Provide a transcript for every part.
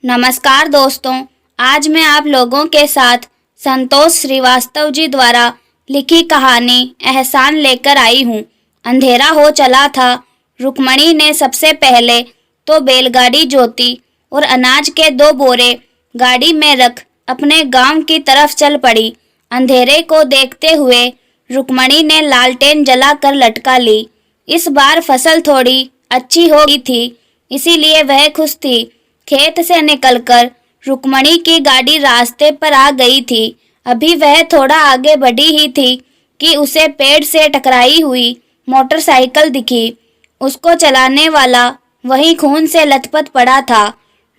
नमस्कार दोस्तों, आज मैं आप लोगों के साथ संतोष श्रीवास्तव जी द्वारा लिखी कहानी एहसान लेकर आई हूँ। अंधेरा हो चला था। रुक्मणी ने सबसे पहले तो बैलगाड़ी जोती और अनाज के 2 बोरे गाड़ी में रख अपने गांव की तरफ चल पड़ी। अंधेरे को देखते हुए रुक्मणी ने लालटेन जलाकर लटका ली। इस बार फसल थोड़ी अच्छी हो गई थी, इसीलिए वह खुश थी। खेत से निकलकर रुक्मणी की गाड़ी रास्ते पर आ गई थी। अभी वह थोड़ा आगे बढ़ी ही थी कि उसे पेड़ से टकराई हुई मोटरसाइकिल दिखी। उसको चलाने वाला वहीं खून से लथपथ पड़ा था।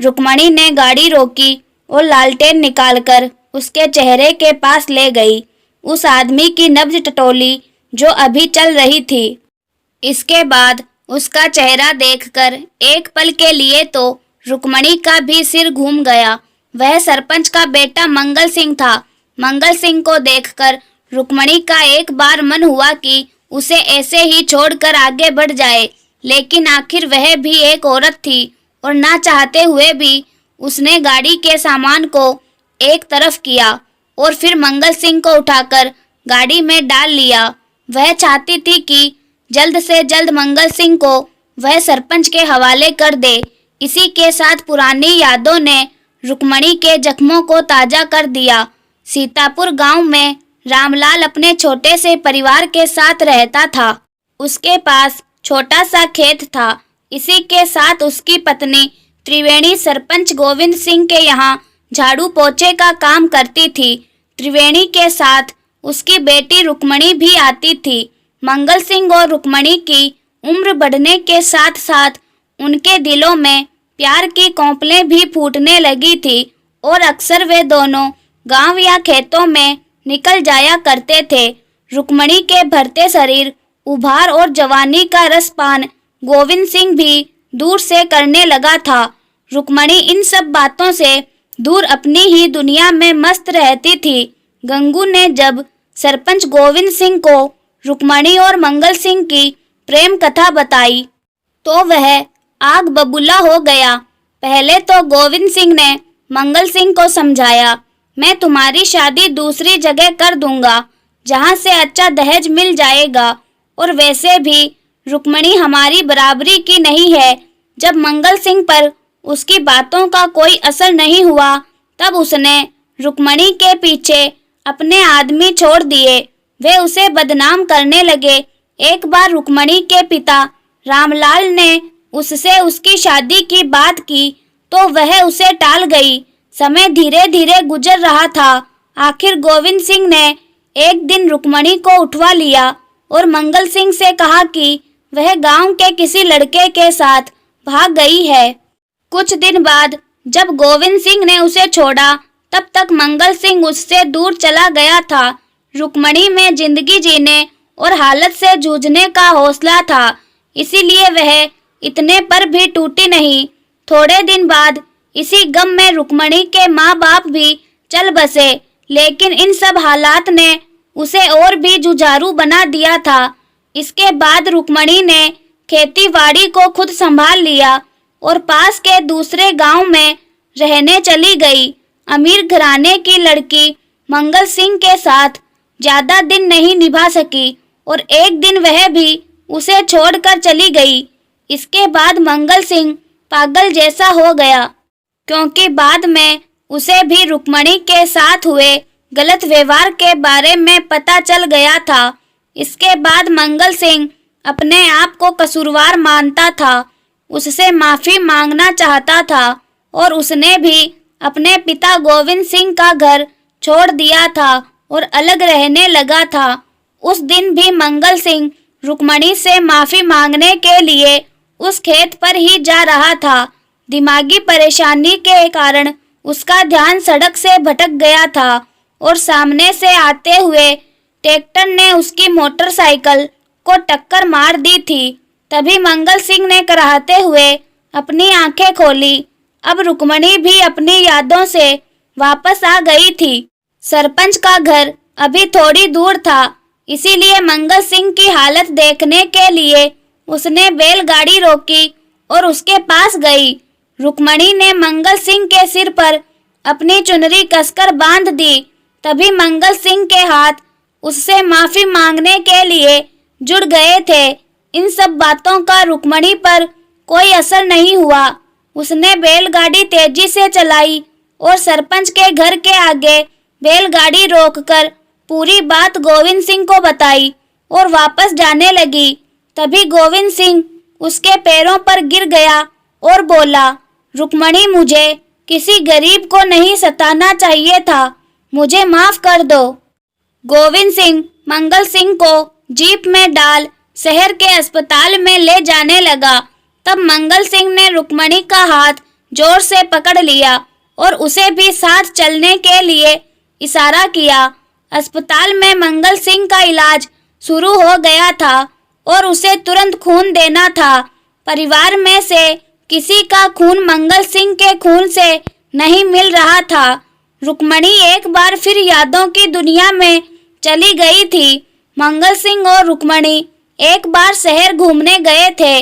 रुक्मणी ने गाड़ी रोकी और लालटेन निकालकर उसके चेहरे के पास ले गई। उस आदमी की नब्ज टटोली जो अभी चल रही थी। इसके बाद उसका चेहरा देखकर एक पल के लिए तो रुक्मणी का भी सिर घूम गया। वह सरपंच का बेटा मंगल सिंह था। मंगल सिंह को देखकर रुक्मणी का एक बार मन हुआ कि उसे ऐसे ही छोड़कर आगे बढ़ जाए, लेकिन आखिर वह भी एक औरत थी और ना चाहते हुए भी उसने गाड़ी के सामान को एक तरफ किया और फिर मंगल सिंह को उठाकर गाड़ी में डाल लिया। वह चाहती थी कि जल्द से जल्द मंगल सिंह को वह सरपंच के हवाले कर दे। इसी के साथ पुरानी यादों ने रुक्मणी के जख्मों को ताजा कर दिया। सीतापुर गांव में रामलाल अपने छोटे से परिवार के साथ रहता था। उसके पास छोटा सा खेत था। इसी के साथ उसकी पत्नी त्रिवेणी सरपंच गोविंद सिंह के यहाँ झाड़ू पोछे का काम करती थी। त्रिवेणी के साथ उसकी बेटी रुक्मणी भी आती थी। मंगल सिंह और रुक्मणी की उम्र बढ़ने के साथ साथ उनके दिलों में प्यार की कौंपलें भी फूटने लगी थी और अक्सर वे दोनों गांव या खेतों में निकल जाया करते थे। रुक्मणी के भरते शरीर, उभार और जवानी का रसपान गोविंद सिंह भी दूर से करने लगा था। रुक्मणी इन सब बातों से दूर अपनी ही दुनिया में मस्त रहती थी। गंगू ने जब सरपंच गोविंद सिंह को रुक्मणी और मंगल सिंह की प्रेम कथा बताई तो वह आग बबूला हो गया। पहले तो गोविंद सिंह ने मंगल सिंह को समझाया, मैं तुम्हारी शादी दूसरी जगह कर दूंगा जहां से अच्छा दहेज मिल जाएगा, और वैसे भी रुक्मणी हमारी बराबरी की नहीं है। जब मंगल सिंह पर उसकी बातों का कोई असर नहीं हुआ तब उसने रुक्मणी के पीछे अपने आदमी छोड़ दिए। वे उसे बदनाम करने लगे। एक बार रुक्मणी के पिता रामलाल ने उससे उसकी शादी की बात की तो वह उसे टाल गई। समय धीरे धीरे गुजर रहा था। आखिर गोविंद सिंह ने एक दिन रुक्मणी को उठवा लिया और मंगल सिंह से कहा कि वह गांव के किसी लड़के के साथ भाग गई है। कुछ दिन बाद जब गोविंद सिंह ने उसे छोड़ा तब तक मंगल सिंह उससे दूर चला गया था। रुक्मणी में जिंदगी जीने और हालत से जूझने का हौसला था, इसीलिए वह इतने पर भी टूटी नहीं। थोड़े दिन बाद इसी गम में रुक्मणी के माँ बाप भी चल बसे, लेकिन इन सब हालात ने उसे और भी जुझारू बना दिया था। इसके बाद रुक्मणी ने खेतीबाड़ी को खुद संभाल लिया और पास के दूसरे गांव में रहने चली गई। अमीर घराने की लड़की मंगल सिंह के साथ ज्यादा दिन नहीं निभा सकी और एक दिन वह भी उसे छोड़कर चली गई। इसके बाद मंगल सिंह पागल जैसा हो गया, क्योंकि बाद में उसे भी रुक्मणी के साथ हुए गलत व्यवहार के बारे में पता चल गया था। इसके बाद मंगल सिंह अपने आप को कसूरवार मानता था, उससे माफी मांगना चाहता था और उसने भी अपने पिता गोविंद सिंह का घर छोड़ दिया था और अलग रहने लगा था। उस दिन भी मंगल सिंह रुक्मणी से माफी मांगने के लिए उस खेत पर ही जा रहा था। दिमागी परेशानी के कारण उसका ध्यान सड़क से भटक गया था और सामने से आते हुए ट्रैक्टर ने उसकी मोटरसाइकिल को टक्कर मार दी थी। तभी मंगल सिंह ने कराहते हुए अपनी आंखें खोली। अब रुक्मणी भी अपनी यादों से वापस आ गई थी। सरपंच का घर अभी थोड़ी दूर था, इसीलिए मंगल सिंह की हालत देखने के लिए उसने बैलगाड़ी रोकी और उसके पास गई। रुक्मणी ने मंगल सिंह के सिर पर अपनी चुनरी कसकर बांध दी। तभी मंगल सिंह के हाथ उससे माफी मांगने के लिए जुड़ गए थे। इन सब बातों का रुक्मणी पर कोई असर नहीं हुआ। उसने बैलगाड़ी तेजी से चलाई और सरपंच के घर के आगे बैलगाड़ी रोककर पूरी बात गोविंद सिंह को बताई और वापस जाने लगी। तभी गोविंद सिंह उसके पैरों पर गिर गया और बोला, रुक्मणी, मुझे किसी गरीब को नहीं सताना चाहिए था, मुझे माफ कर दो। गोविंद सिंह मंगल सिंह को जीप में डाल शहर के अस्पताल में ले जाने लगा। तब मंगल सिंह ने रुक्मणी का हाथ जोर से पकड़ लिया और उसे भी साथ चलने के लिए इशारा किया। अस्पताल में मंगल सिंह का इलाज शुरू हो गया था और उसे तुरंत खून देना था। परिवार में से किसी का खून मंगल सिंह के खून से नहीं मिल रहा था। रुक्मणी एक बार फिर यादों की दुनिया में चली गई थी। मंगल सिंह और रुक्मणी एक बार शहर घूमने गए थे।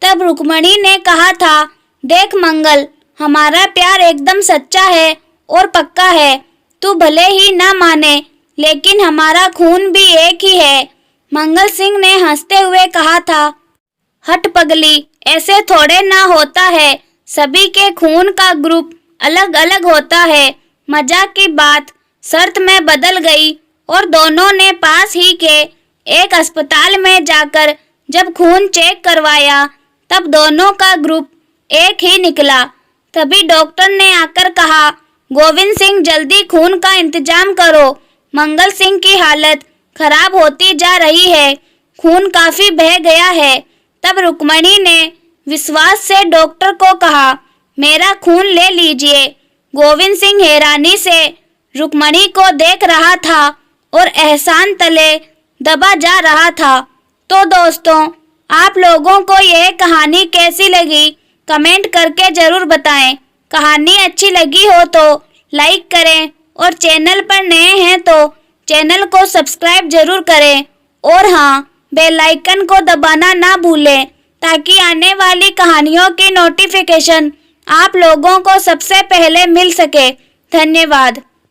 तब रुक्मणी ने कहा था, देख मंगल, हमारा प्यार एकदम सच्चा है और पक्का है। तू भले ही ना माने, लेकिन हमारा खून भी एक ही है। मंगल सिंह ने हंसते हुए कहा था, हट पगली, ऐसे थोड़े ना होता है। सभी के खून का ग्रुप अलग अलग होता है। मजाक की बात शर्त में बदल गई और दोनों ने पास ही के एक अस्पताल में जाकर जब खून चेक करवाया तब दोनों का ग्रुप एक ही निकला। तभी डॉक्टर ने आकर कहा, गोविंद सिंह, जल्दी खून का इंतजाम करो, मंगल सिंह की हालत खराब होती जा रही है, खून काफी बह गया है। तब रुक्मणी ने विश्वास से डॉक्टर को कहा, मेरा खून ले लीजिए। गोविंद सिंह हैरानी से रुक्मणी को देख रहा था और एहसान तले दबा जा रहा था। तो दोस्तों, आप लोगों को यह कहानी कैसी लगी कमेंट करके जरूर बताएं। कहानी अच्छी लगी हो तो लाइक करें और चैनल पर नए हैं तो चैनल को सब्सक्राइब जरूर करें और हाँ, बेल आइकन को दबाना ना भूलें ताकि आने वाली कहानियों की नोटिफिकेशन आप लोगों को सबसे पहले मिल सके। धन्यवाद।